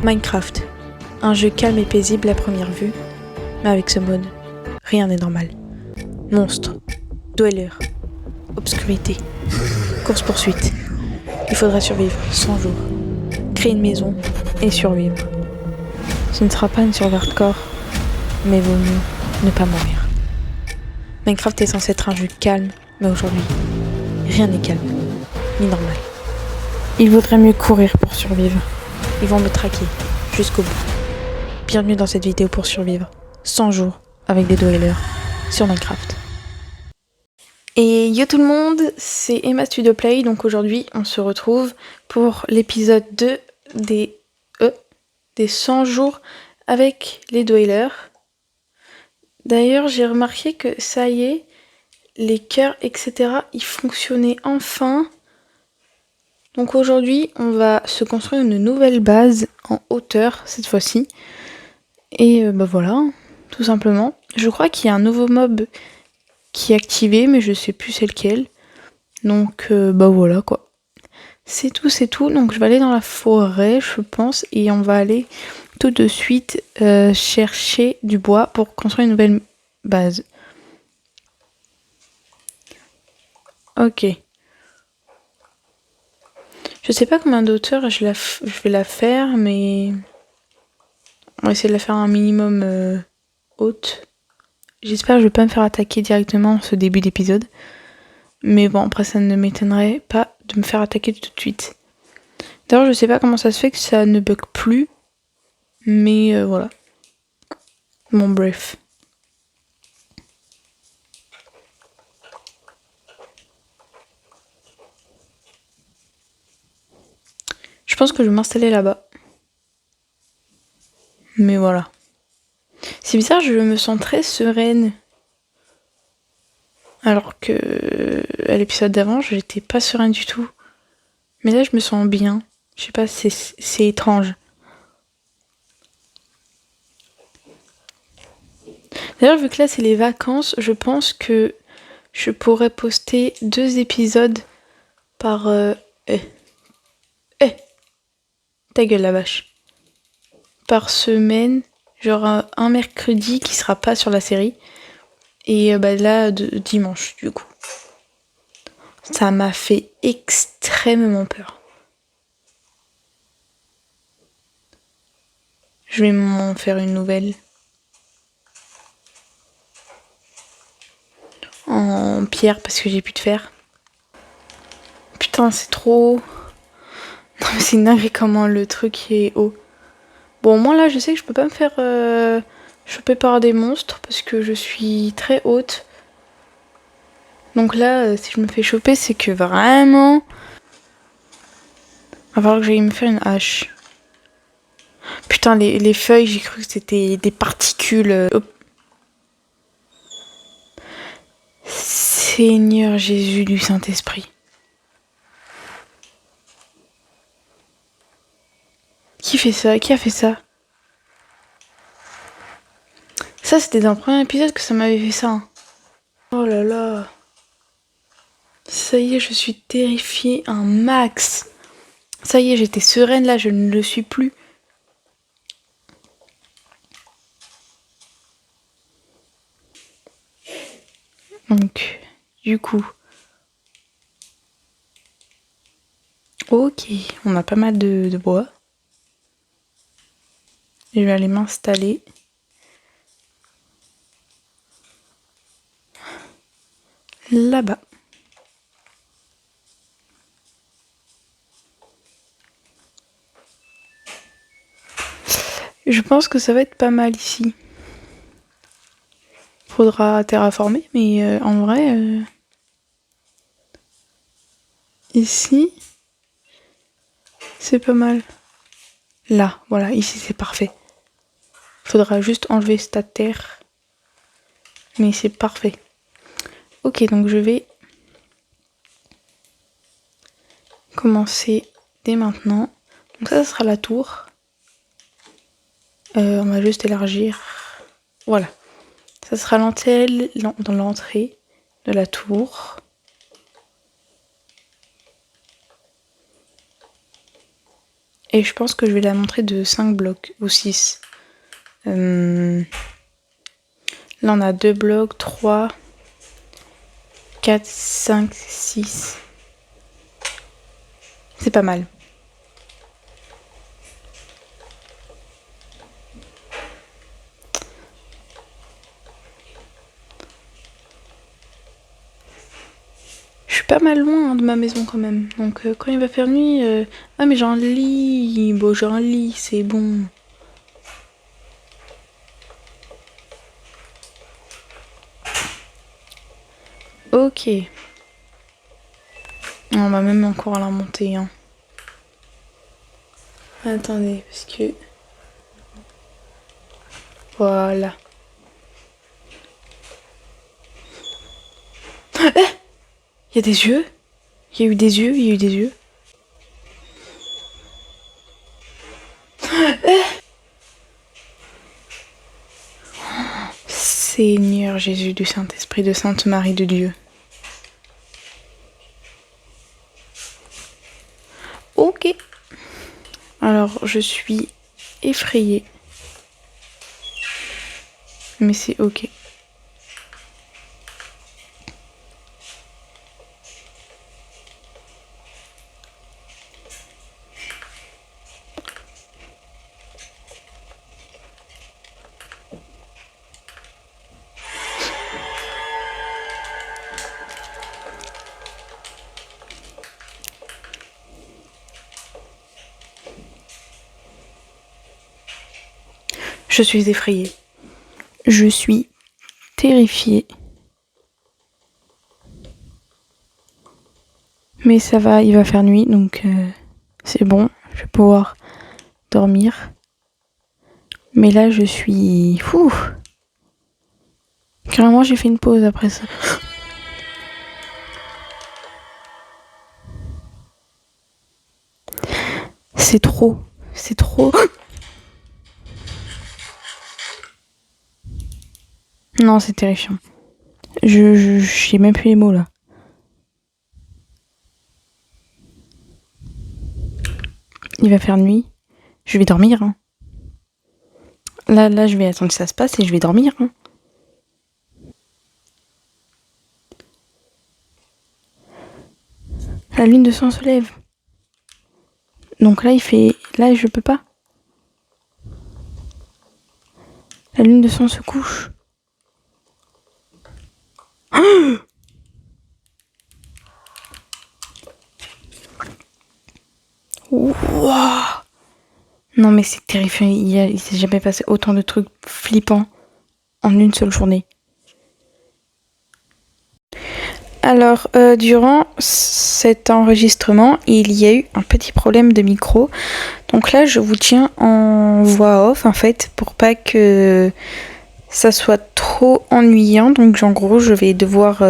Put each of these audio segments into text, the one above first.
Minecraft, un jeu calme et paisible à première vue, mais avec ce mode, rien n'est normal. Monstres, dwellers, obscurité, course-poursuite. Il faudra survivre 100 jours, créer une maison et survivre. Ce ne sera pas une survie hardcore, mais vaut mieux ne pas mourir. Minecraft est censé être un jeu calme, mais aujourd'hui, rien n'est calme, ni normal. Il vaudrait mieux courir pour survivre. Ils vont me traquer jusqu'au bout. Bienvenue dans cette vidéo pour survivre 100 jours avec des dwellers sur Minecraft. Et yo tout le monde, c'est Emma Studio Play, donc aujourd'hui on se retrouve pour l'épisode 2 des 100 jours avec les dwellers. D'ailleurs j'ai remarqué que ça y est, les cœurs etc. ils fonctionnaient enfin. Donc aujourd'hui on va se construire une nouvelle base en hauteur cette fois-ci. Et voilà, tout simplement. Je crois qu'il y a un nouveau mob qui est activé, mais je sais plus c'est lequel. Donc voilà quoi. C'est tout. Donc je vais aller dans la forêt, je pense, et on va aller tout de suite chercher du bois pour construire une nouvelle base. Ok. Je sais pas combien d'auteurs je vais la faire, mais on va essayer de la faire un minimum haute. J'espère que je vais pas me faire attaquer directement en ce début d'épisode. Mais bon, après ça ne m'étonnerait pas de me faire attaquer tout de suite. D'ailleurs, je sais pas comment ça se fait que ça ne bug plus. Mais voilà. Bon, bref. Je pense que je vais m'installer là-bas. Mais voilà. C'est bizarre, je me sens très sereine. Alors que à l'épisode d'avant, j'étais pas sereine du tout. Mais là, je me sens bien. Je sais pas, c'est étrange. D'ailleurs, vu que là, c'est les vacances, je pense que je pourrais poster 2 épisodes par... ta gueule la vache. Par semaine, genre un mercredi qui sera pas sur la série. Et là, dimanche, du coup. Ça m'a fait extrêmement peur. Je vais m'en faire une nouvelle. En pierre parce que j'ai plus de fer. Putain, c'est trop haut. Non, mais c'est une dinguerie comment le truc est haut. Bon, au moins là, je sais que je peux pas me faire choper par des monstres parce que je suis très haute. Donc là, si je me fais choper, c'est que vraiment... Il va falloir que j'aille me faire une hache. Putain, les feuilles, j'ai cru que c'était des particules. Seigneur Jésus du Saint-Esprit. Qui fait ça? Qui a fait ça? Ça, c'était dans le premier épisode que ça m'avait fait ça. Hein. Oh là là. Ça y est, je suis terrifiée un max. Ça y est, j'étais sereine là, je ne le suis plus. Donc, du coup... Ok, on a pas mal de bois. Je vais aller m'installer. Là-bas. Je pense que ça va être pas mal ici. Faudra terraformer, mais en vrai... Ici... C'est pas mal. Là, voilà, ici c'est parfait. Faudra juste enlever cette terre. Mais c'est parfait. Ok, donc je vais commencer dès maintenant. Donc ça sera la tour. On va juste élargir. Voilà. Ça sera l'antenne dans l'entrée de la tour. Et je pense que je vais la montrer de 5 blocs ou 6. Là on a 2 blocs, 3, 4, 5, 6. C'est pas mal. Je suis pas mal loin de ma maison quand même. Donc quand il va faire nuit... Ah mais j'ai un lit. Bon, j'ai un lit, c'est bon. Ok. On va même encore la monter. Hein. Attendez, parce que... Voilà. Il y a des yeux. Il y a eu des yeux, il y a eu des yeux. Seigneur Jésus du Saint-Esprit de Sainte Marie de Dieu. Ok. Alors, je suis effrayée. Mais c'est ok. Je suis effrayée. Je suis terrifiée. Mais ça va, il va faire nuit, donc c'est bon, je vais pouvoir dormir. Mais là, je suis... Fou. Carrément, j'ai fait une pause après ça. C'est trop. C'est trop. Non, c'est terrifiant. Je sais même plus les mots là. Il va faire nuit. Je vais dormir. Hein. Là, je vais attendre que ça se passe et je vais dormir. Hein. La lune de sang se lève. Donc là, il fait... Là, je peux pas. La lune de sang se couche. Wow. Non mais c'est terrifiant, il s'est jamais passé autant de trucs flippants en une seule journée. Alors, durant cet enregistrement, il y a eu un petit problème de micro. Donc là, je vous tiens en voix off, en fait, pour pas que ça soit trop ennuyant. Donc, en gros, je vais devoir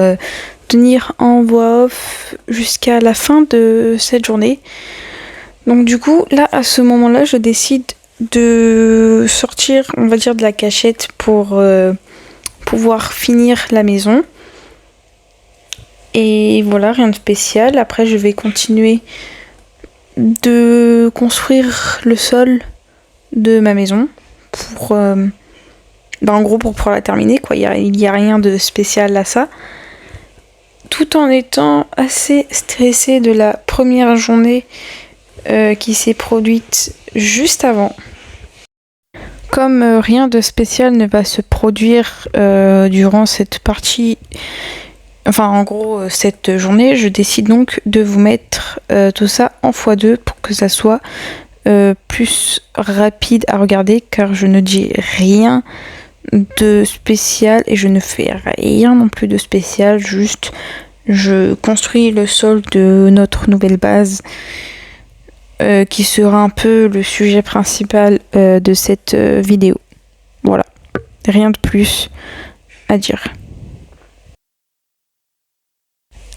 tenir en voix off jusqu'à la fin de cette journée. Donc, du coup, là, à ce moment-là, je décide de sortir, on va dire, de la cachette pour pouvoir finir la maison. Et voilà, rien de spécial. Après, je vais continuer de construire le sol de ma maison pour, en gros, pour pouvoir la terminer, quoi. Il y a rien de spécial à ça. Tout en étant assez stressée de la première journée qui s'est produite juste avant. Comme rien de spécial ne va se produire durant cette partie... Enfin, en gros, cette journée, je décide donc de vous mettre tout ça en x2 pour que ça soit plus rapide à regarder, car je ne dis rien de spécial et je ne fais rien non plus de spécial, juste je construis le sol de notre nouvelle base qui sera un peu le sujet principal de cette vidéo. Voilà, rien de plus à dire.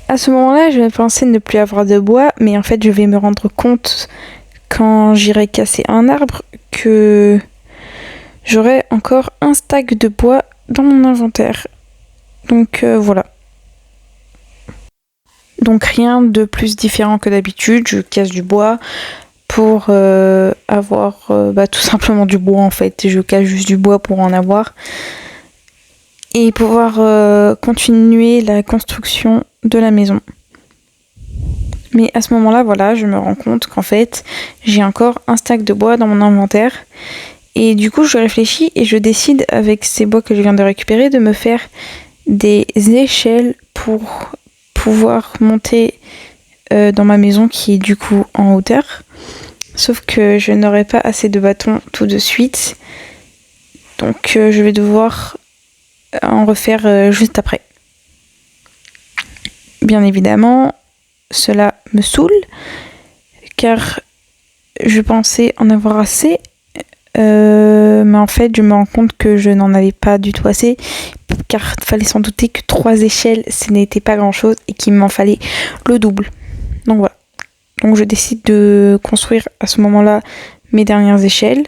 À ce moment-là, je pensais ne plus avoir de bois, mais en fait, je vais me rendre compte quand j'irai casser un arbre que j'aurai encore un stack de bois dans mon inventaire. Donc voilà. Donc rien de plus différent que d'habitude, je casse du bois pour avoir tout simplement du bois en fait. Je casse juste du bois pour en avoir. Et pouvoir continuer la construction de la maison. Mais à ce moment-là, voilà, je me rends compte qu'en fait, j'ai encore un stack de bois dans mon inventaire. Et du coup, je réfléchis et je décide, avec ces bois que je viens de récupérer, de me faire des échelles pour pouvoir monter dans ma maison qui est du coup en hauteur. Sauf que je n'aurai pas assez de bâtons tout de suite. Donc je vais devoir en refaire juste après. Bien évidemment, cela me saoule car je pensais en avoir assez, mais en fait je me rends compte que je n'en avais pas du tout assez car il fallait s'en douter que 3 échelles ce n'était pas grand chose et qu'il m'en fallait le double. Donc voilà. Donc je décide de construire à ce moment-là mes dernières échelles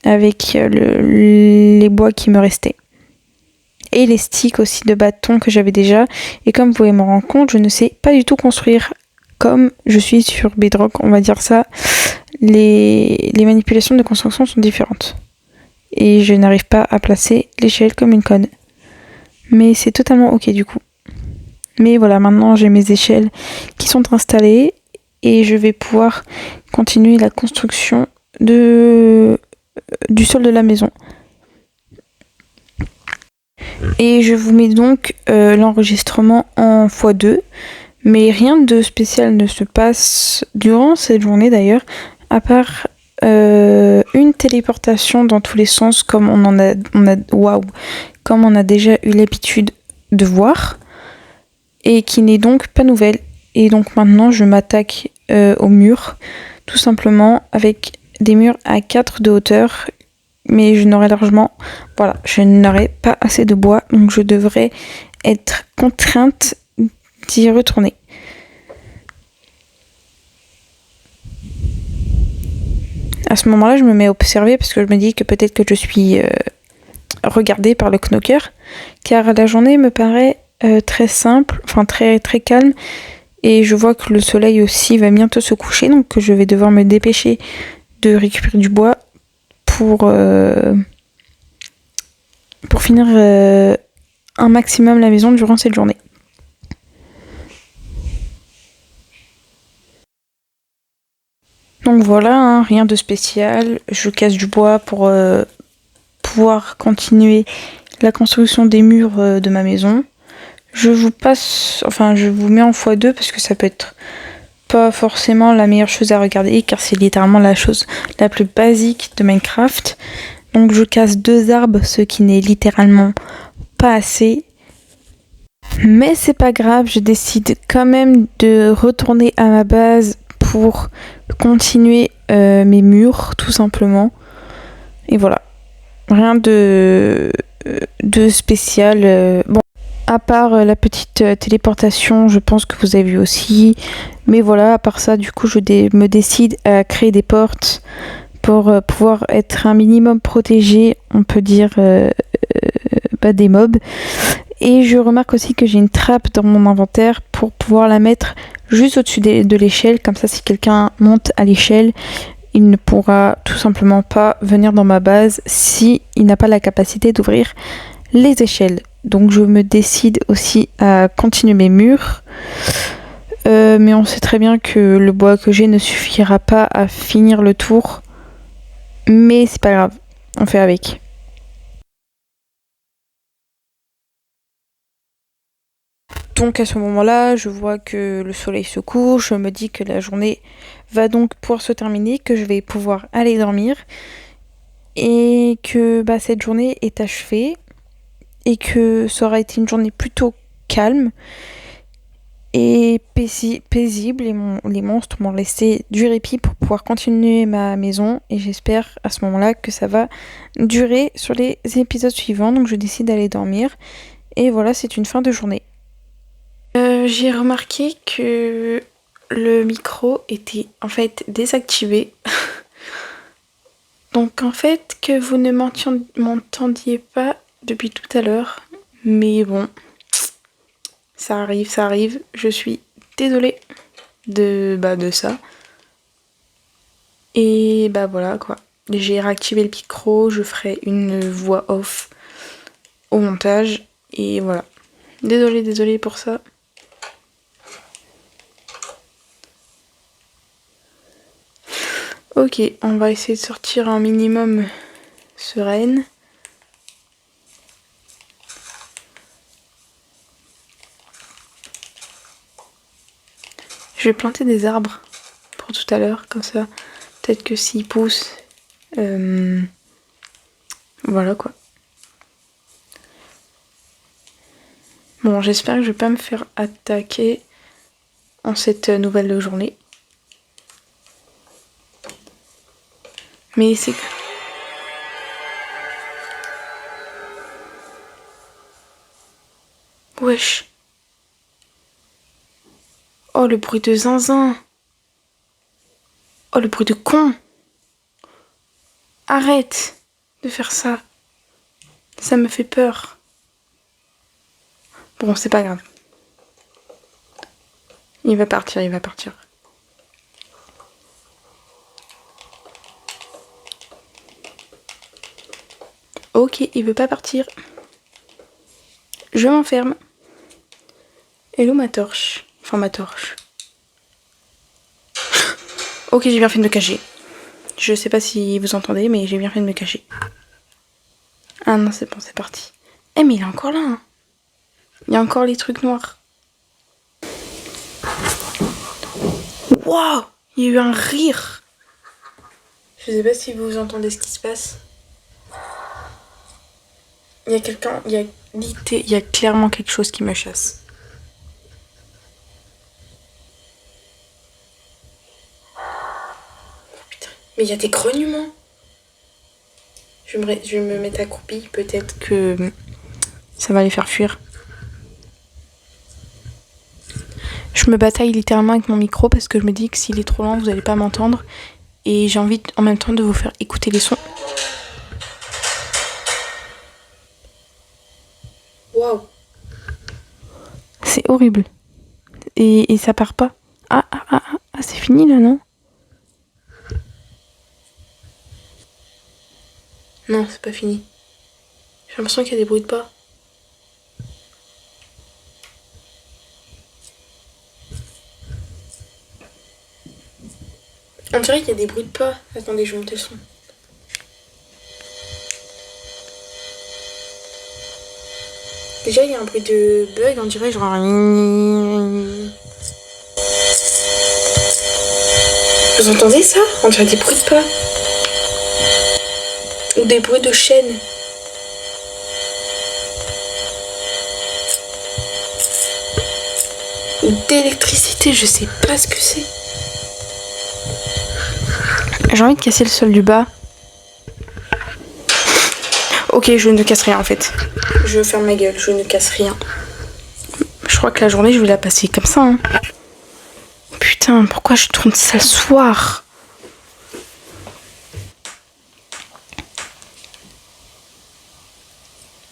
avec les bois qui me restaient. Et les sticks aussi de bâton que j'avais déjà. Et comme vous pouvez me rendre compte, je ne sais pas du tout construire comme je suis sur Bedrock, on va dire ça. Les manipulations de construction sont différentes. Et je n'arrive pas à placer l'échelle comme une conne. Mais c'est totalement ok du coup. Mais voilà, maintenant j'ai mes échelles qui sont installées et je vais pouvoir continuer la construction du sol de la maison. Et je vous mets donc l'enregistrement en x2, mais rien de spécial ne se passe durant cette journée d'ailleurs, à part une téléportation dans tous les sens comme comme on a déjà eu l'habitude de voir, et qui n'est donc pas nouvelle. Et donc maintenant je m'attaque au mur, tout simplement avec des murs à 4 de hauteur. Mais je n'aurai je n'aurai pas assez de bois, donc je devrais être contrainte d'y retourner. À ce moment-là, je me mets à observer parce que je me dis que peut-être que je suis regardée par le knocker, car la journée me paraît très simple, enfin très très calme, et je vois que le soleil aussi va bientôt se coucher, donc je vais devoir me dépêcher de récupérer du bois pour finir un maximum la maison durant cette journée. Donc voilà, hein, rien de spécial. Je casse du bois pour pouvoir continuer la construction des murs de ma maison. Je vous mets en x2 parce que ça peut être pas forcément la meilleure chose à regarder car c'est littéralement la chose la plus basique de Minecraft. Donc je casse 2 arbres, ce qui n'est littéralement pas assez. Mais c'est pas grave, je décide quand même de retourner à ma base pour continuer mes murs, tout simplement. Et voilà. Rien de spécial. Bon, à part la petite téléportation, je pense que vous avez vu aussi. Mais voilà, à part ça, du coup, je me décide à créer des portes pour pouvoir être un minimum protégé, on peut dire, des mobs. Et je remarque aussi que j'ai une trappe dans mon inventaire pour pouvoir la mettre juste au-dessus de l'échelle. Comme ça, si quelqu'un monte à l'échelle, il ne pourra tout simplement pas venir dans ma base si il n'a pas la capacité d'ouvrir les échelles. Donc je me décide aussi à continuer mes murs. Mais on sait très bien que le bois que j'ai ne suffira pas à finir le tour. Mais c'est pas grave, on fait avec. Donc à ce moment-là, je vois que le soleil se couche, je me dis que la journée va donc pouvoir se terminer, que je vais pouvoir aller dormir et que cette journée est achevée et que ça aura été une journée plutôt calme et paisible et les monstres m'ont laissé du répit pour pouvoir continuer ma maison et j'espère à ce moment-là que ça va durer sur les épisodes suivants. Donc je décide d'aller dormir et voilà, c'est une fin de journée. J'ai remarqué que le micro était en fait désactivé. Donc en fait que vous ne m'entendiez pas depuis tout à l'heure. Mais bon, ça arrive. Je suis désolée de ça. Et bah voilà quoi. J'ai réactivé le micro, je ferai une voix off au montage. Et voilà. Désolée pour ça. Ok, on va essayer de sortir un minimum sereine. Je vais planter des arbres pour tout à l'heure, comme ça. Peut-être que s'ils poussent, voilà quoi. Bon, j'espère que je vais pas me faire attaquer en cette nouvelle journée. Mais c'est... Wesh. Oh, le bruit de zinzin. Oh, le bruit de con. Arrête de faire ça. Ça me fait peur. Bon, c'est pas grave. Il va partir. Ok, il veut pas partir. Je m'enferme. Hello ma torche. Enfin ma torche. Ok, j'ai bien fait de me cacher. Je sais pas si vous entendez, mais j'ai bien fait de me cacher. Ah non, c'est bon, c'est parti. Eh mais il est encore là, hein. Il y a encore les trucs noirs. Waouh, il y a eu un rire. Je sais pas si vous entendez ce qui se passe. Il y a quelqu'un, il y a clairement quelque chose qui me chasse. Putain, mais il y a des grognements. Je vais me mettre accroupie, peut-être que ça va les faire fuir. Je me bataille littéralement avec mon micro parce que je me dis que s'il est trop lent, vous n'allez pas m'entendre. Et j'ai envie en même temps de vous faire écouter les sons. Waouh. C'est horrible. Et ça part pas. Ah, c'est fini là, non? Non, c'est pas fini. J'ai l'impression qu'il y a des bruits de pas. On dirait qu'il y a des bruits de pas. Attendez, je vais monter le son. Déjà, il y a un bruit de bug, on dirait genre... Vous entendez ça? On dirait des bruits de pas. Ou des bruits de chaîne. Ou d'électricité, je sais pas ce que c'est. J'ai envie de casser le sol du bas. Ok, je ne casse rien en fait. Je ferme ma gueule, je ne casse rien. Je crois que la journée, je vais la passer comme ça. Hein. Putain, pourquoi je tourne ça le soir?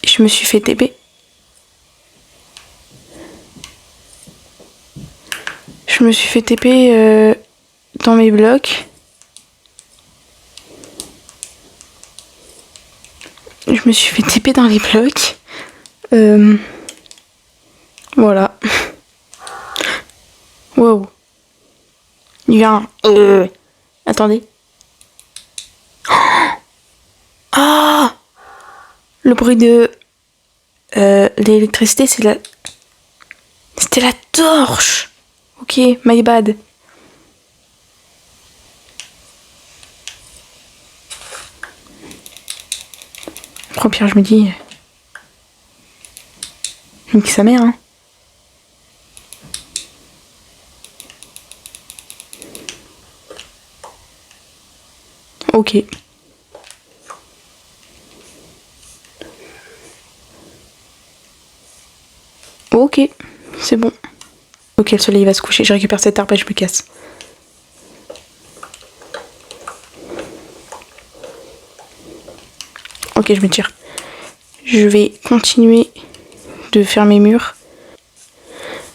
Je me suis fait TP. Je me suis fait TP dans mes blocs. Je me suis fait TP dans les blocs. Voilà. Wow. Il y a un... Attendez. Ah, le bruit de... l'électricité, c'est la... C'était la torche. Ok, my bad. Au pire, je me dis... Nique sa mère, hein. Ok. Ok, c'est bon. Ok, le soleil va se coucher. Je récupère cette arbre et je me casse. Ok, je me tire. Je vais continuer de faire mes murs.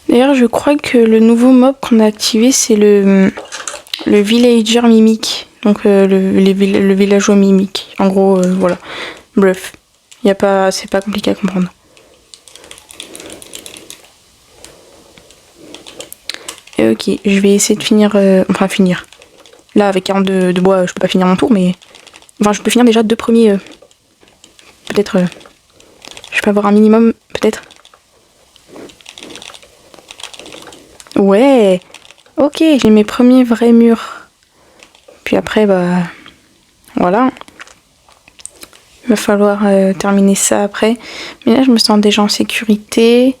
D'ailleurs, je crois que le nouveau mob qu'on a activé, c'est le villager mimique. Donc le villageois mimique. En gros, voilà. Bref, c'est pas compliqué à comprendre. Et ok, je vais essayer de finir, finir. Là, avec 42 de bois, je peux pas finir mon tour, mais... Enfin, je peux finir déjà 2 premiers... peut-être... je peux avoir un minimum, peut-être. Ouais. Ok, j'ai mes premiers vrais murs. Puis après, bah... Voilà. Il va falloir terminer ça après. Mais là, je me sens déjà en sécurité.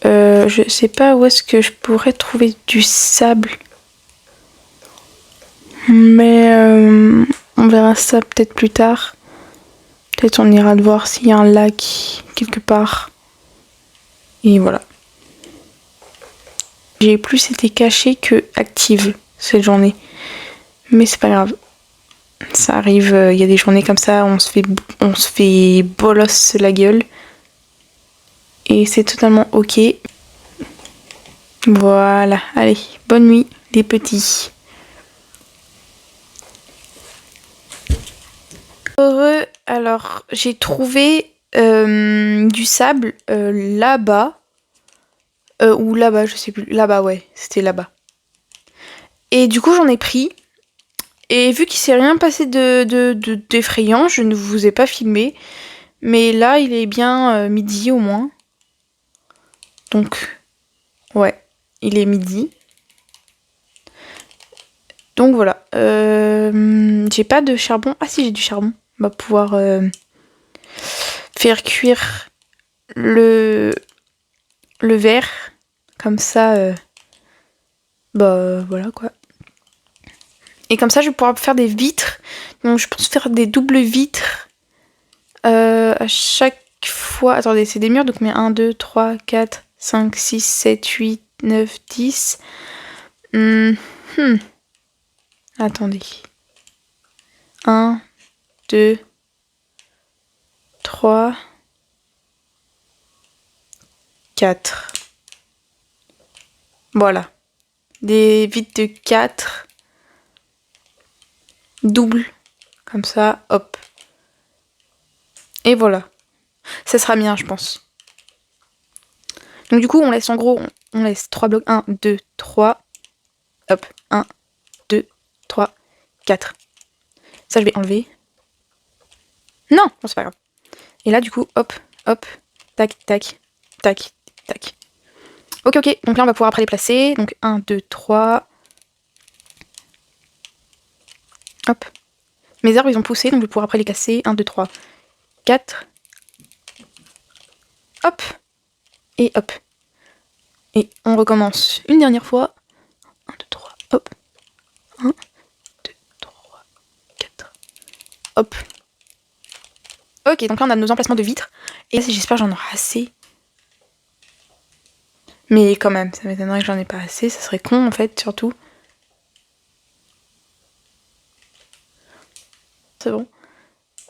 Je sais pas où est-ce que je pourrais trouver du sable. Mais on verra ça peut-être plus tard. Peut-être on ira voir s'il y a un lac quelque part. Et voilà. J'ai plus été cachée que active cette journée. Mais c'est pas grave. Ça arrive, il y a des journées comme ça, on se fait bolosse la gueule. Et c'est totalement ok. Voilà, allez, bonne nuit les petits. Heureux, alors j'ai trouvé du sable là-bas. Ou là-bas, je sais plus. Là-bas, ouais, c'était là-bas. Et du coup, j'en ai pris. Et vu qu'il s'est rien passé d'effrayant, je ne vous ai pas filmé. Mais là, il est bien midi au moins. Donc, ouais, il est midi. Donc voilà. J'ai pas de charbon. Ah si, j'ai du charbon. On va pouvoir faire cuire le verre. Comme ça, bah voilà quoi. Et comme ça, je vais pouvoir faire des vitres. Donc je pense faire des doubles vitres à chaque fois. Attendez, c'est des murs de combien 1, 2, 3, 4, 5, 6, 7, 8, 9, 10. Attendez. 1, 2, 3, 4. Voilà. Des vitres de 4. Double. Comme ça, hop. Et voilà. Ça sera bien, je pense. Donc du coup, on laisse en gros, on laisse 3 blocs. 1, 2, 3. Hop. 1, 2, 3, 4. Ça, je vais enlever. Non, bon, c'est pas grave. Et là, du coup, hop, hop, tac, tac, tac, tac. Ok, ok. Donc là, on va pouvoir après les placer. Donc 1, 2, 3. Hop. Mes arbres, ils ont poussé, donc je vais pouvoir après les casser. 1, 2, 3, 4. Hop. Et hop. Et on recommence une dernière fois. 1, 2, 3, hop. 1, 2, 3, 4. Hop. Ok, donc là on a nos emplacements de vitres. Et là, j'espère que j'en aurai assez. Mais quand même, ça m'étonnerait que j'en ai pas assez. Ça serait con en fait, surtout. C'est bon.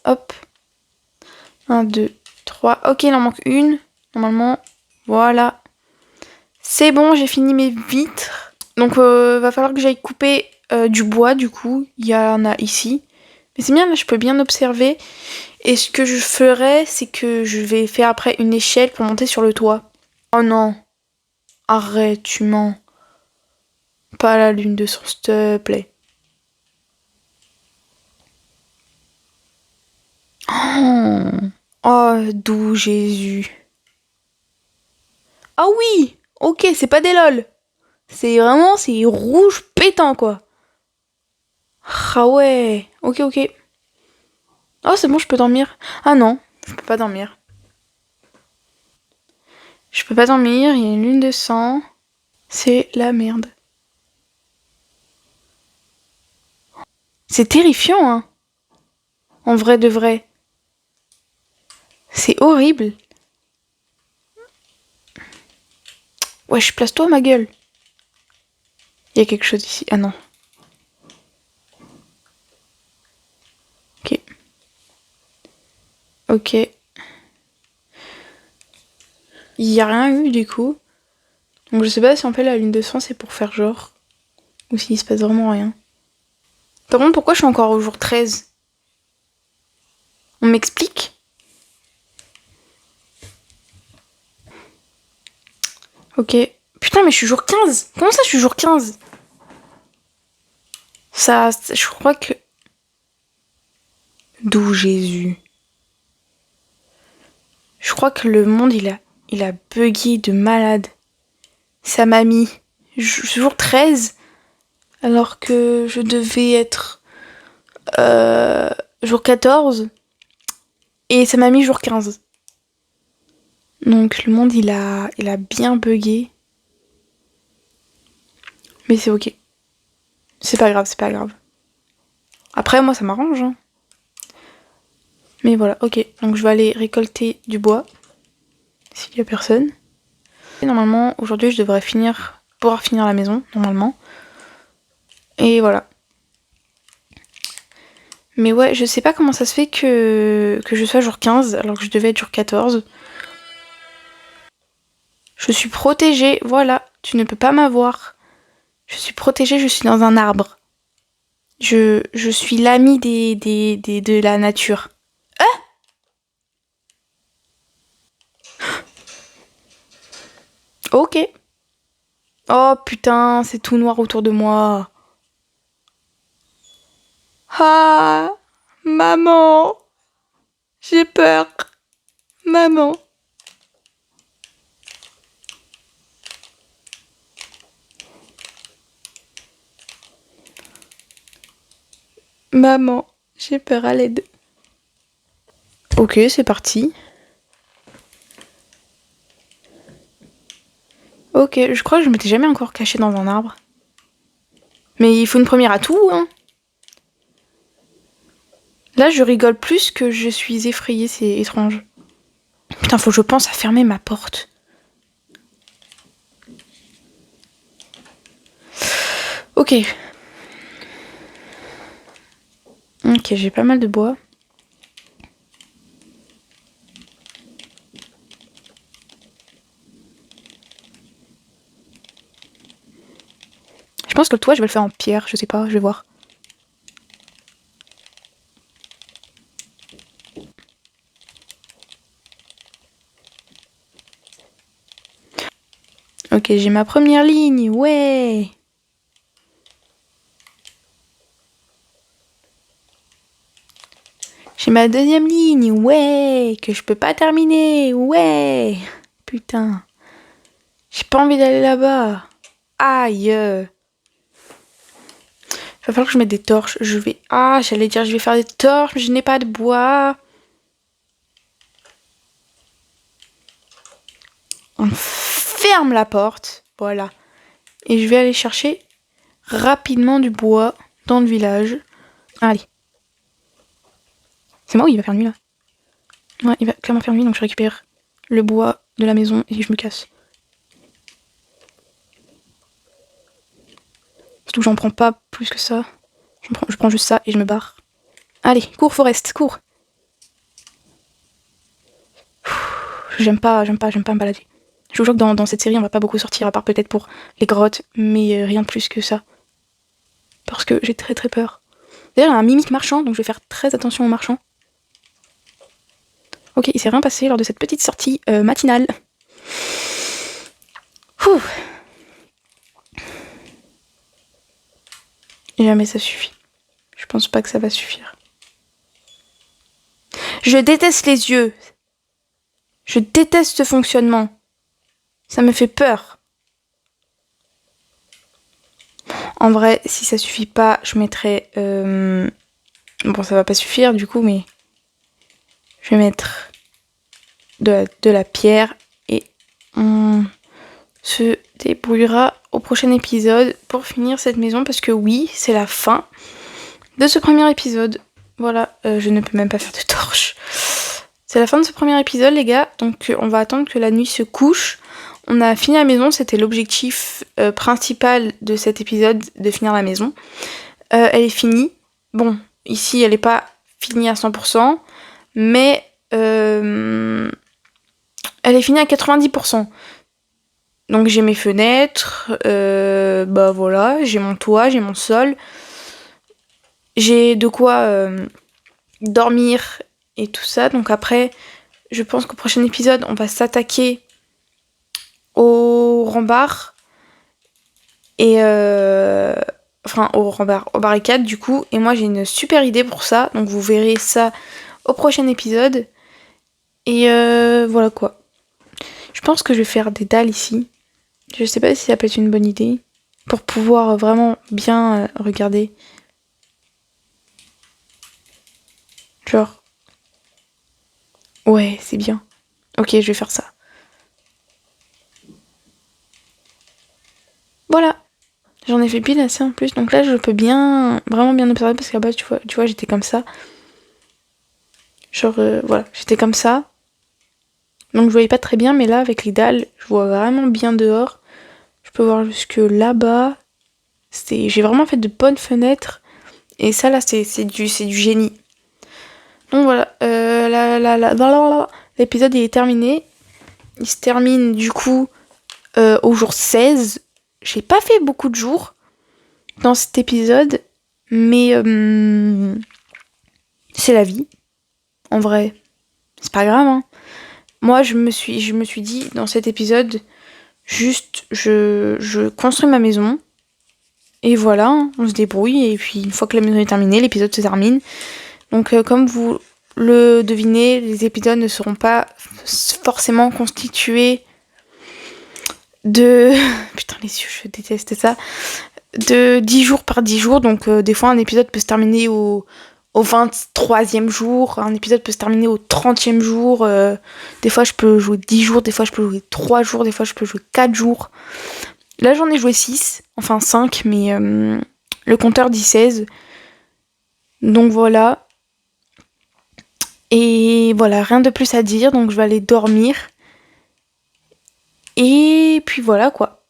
Hop. 1, 2, 3. Ok, il en manque une. Normalement, voilà. C'est bon, j'ai fini mes vitres. Donc, va falloir que j'aille couper du bois, du coup. Il y en a ici. Mais c'est bien, là, je peux bien observer. Et ce que je ferai, c'est que je vais faire après une échelle pour monter sur le toit. Oh non. Arrête, tu mens. Pas la lune de sang, s'il te plaît. Oh, oh doux Jésus. Ah oui. Ok, c'est pas des lol. C'est vraiment, c'est rouge pétant, quoi. Ah ouais. Ok, ok. Oh, c'est bon, je peux dormir. Ah non, je peux pas dormir. Je peux pas dormir, il y a une lune de sang. C'est la merde. C'est terrifiant, hein. En vrai de vrai. C'est horrible. Wesh, place-toi, ma gueule. Il y a quelque chose ici. Ah non. Ok. Ok. Il y a rien eu, du coup. Donc je sais pas si en fait la lune de sang c'est pour faire genre. Ou s'il se passe vraiment rien. Par contre, pourquoi je suis encore au jour 13? On m'explique? Ok. Putain, mais je suis jour 15. Comment ça, je suis jour 15? Ça, je crois que... D'où Jésus? Je crois que le monde, il a bugué de malade. Ça m'a mis jour 13, alors que je devais être jour 14, et ça m'a mis jour 15. Donc le monde, il a bien bugué. Mais c'est ok. C'est pas grave, c'est pas grave. Après, moi, ça m'arrange, hein. Mais voilà, ok. Donc je vais aller récolter du bois, s'il y a personne. Et normalement, aujourd'hui, je devrais pouvoir finir la maison, normalement. Et voilà. Mais ouais, je sais pas comment ça se fait que je sois jour 15, alors que je devais être jour 14. Je suis protégée, voilà. Tu ne peux pas m'avoir. Je suis protégée, je suis dans un arbre. Je suis l'ami de la nature. Ok. Oh putain, c'est tout noir autour de moi. Ah, maman. J'ai peur. Maman. Maman, j'ai peur, à l'aide. Ok, c'est parti. Ok, je crois que je m'étais jamais encore cachée dans un arbre. Mais il faut une première à tout, hein. Là, je rigole plus que je suis effrayée, c'est étrange. Putain, faut que je pense à fermer ma porte. Ok. Ok, j'ai pas mal de bois. Je pense que le toit, je vais le faire en pierre, je sais pas, je vais voir. Ok, j'ai ma première ligne, ouais. J'ai ma deuxième ligne, ouais. Que je peux pas terminer, ouais. Putain. J'ai pas envie d'aller là-bas. Aïe. Il va falloir que je mette des torches. J'allais dire, je vais faire des torches, mais je n'ai pas de bois. On ferme la porte, voilà. Et je vais aller chercher rapidement du bois dans le village. Allez. C'est moi ou il va faire nuit là? Ouais, il va clairement faire nuit, donc je récupère le bois de la maison et je me casse. Surtout que j'en prends pas plus que ça. Je prends juste ça et je me barre. Allez, cours Forest, cours. J'aime pas me balader. Je vous jure que dans cette série, on va pas beaucoup sortir, à part peut-être pour les grottes, mais rien de plus que ça. Parce que j'ai très très peur. D'ailleurs, il y a un mimique marchand, donc je vais faire très attention aux marchands. Ok, il s'est rien passé lors de cette petite sortie matinale. Ouh. Et jamais ça suffit. Je pense pas que ça va suffire. Je déteste les yeux. Je déteste ce fonctionnement. Ça me fait peur. En vrai, si ça suffit pas, je mettrai... Bon, ça va pas suffire du coup, mais... Je vais mettre de la pierre et on se débrouillera au prochain épisode pour finir cette maison parce que oui, c'est la fin de ce premier épisode. Voilà, je ne peux même pas faire de torche. C'est la fin de ce premier épisode, les gars. Donc, on va attendre que la nuit se couche. On a fini la maison, c'était l'objectif principal de cet épisode, de finir la maison. Elle est finie. Bon, ici, elle n'est pas finie à 100%, mais elle est finie à 90%. Donc, j'ai mes fenêtres, bah voilà, j'ai mon toit, j'ai mon sol. j'ai de quoi dormir et tout ça. Donc après, je pense qu'au prochain épisode, on va s'attaquer aux remparts et enfin aux remparts, aux barricades du coup. Et moi j'ai une super idée pour ça, donc vous verrez ça au prochain épisode. Et voilà quoi. Je pense que je vais faire des dalles ici. Je sais pas si ça peut être une bonne idée pour pouvoir vraiment bien regarder. Genre, ouais, c'est bien. Ok, je vais faire ça. Voilà. J'en ai fait pile assez en plus, donc là je peux bien, vraiment bien observer parce qu'à base tu vois j'étais comme ça. Genre voilà, j'étais comme ça. Donc je voyais pas très bien, mais là avec les dalles, je vois vraiment bien dehors. Je peux voir jusque là-bas. J'ai vraiment fait de bonnes fenêtres. Et ça là c'est du génie. Donc voilà, l'épisode il est terminé. Il se termine du coup au jour 16. J'ai pas fait beaucoup de jours dans cet épisode, mais c'est la vie. En vrai, c'est pas grave. Hein. Moi, je me suis dit dans cet épisode, juste, je construis ma maison. Et voilà, hein, on se débrouille. Et puis, une fois que la maison est terminée, l'épisode se termine. Donc, comme vous le devinez, les épisodes ne seront pas forcément constitués de... Putain, les yeux, je déteste ça. De 10 jours par 10 jours. Donc, des fois, un épisode peut se terminer au 23e jour, un épisode peut se terminer au 30e jour, des fois je peux jouer 10 jours, des fois je peux jouer 3 jours, des fois je peux jouer 4 jours. Là j'en ai joué 6, enfin 5, mais le compteur dit 16. Donc voilà. Et voilà, rien de plus à dire, donc je vais aller dormir. Et puis voilà quoi.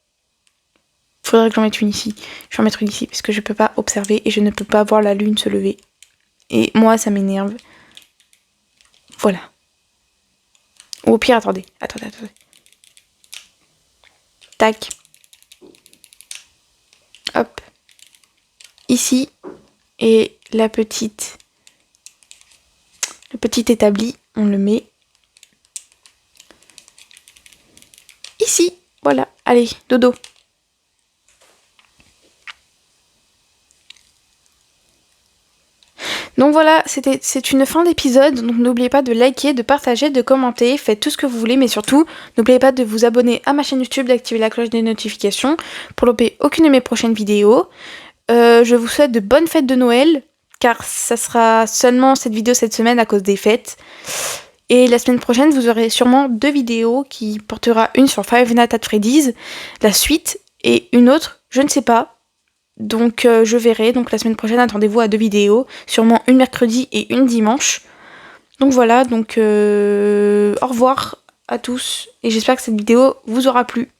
Faudrait que j'en mette une ici. Je vais en mettre une ici parce que je peux pas observer et je ne peux pas voir la lune se lever. Et moi ça m'énerve. Voilà. Ou au pire, attendez. Tac. Hop. Ici. Et le petit établi, on le met ici. Voilà. Allez, dodo. Donc voilà, c'est une fin d'épisode, donc n'oubliez pas de liker, de partager, de commenter, faites tout ce que vous voulez, mais surtout, n'oubliez pas de vous abonner à ma chaîne YouTube, d'activer la cloche des notifications pour louper aucune de mes prochaines vidéos. Je vous souhaite de bonnes fêtes de Noël, car ça sera seulement cette vidéo cette semaine à cause des fêtes. Et la semaine prochaine, vous aurez sûrement 2 vidéos qui portera une sur Five Nights at Freddy's, la suite, et une autre, je ne sais pas. Donc je verrai, donc la semaine prochaine attendez-vous à 2 vidéos, sûrement une mercredi et une dimanche. Donc voilà, donc au revoir à tous et j'espère que cette vidéo vous aura plu.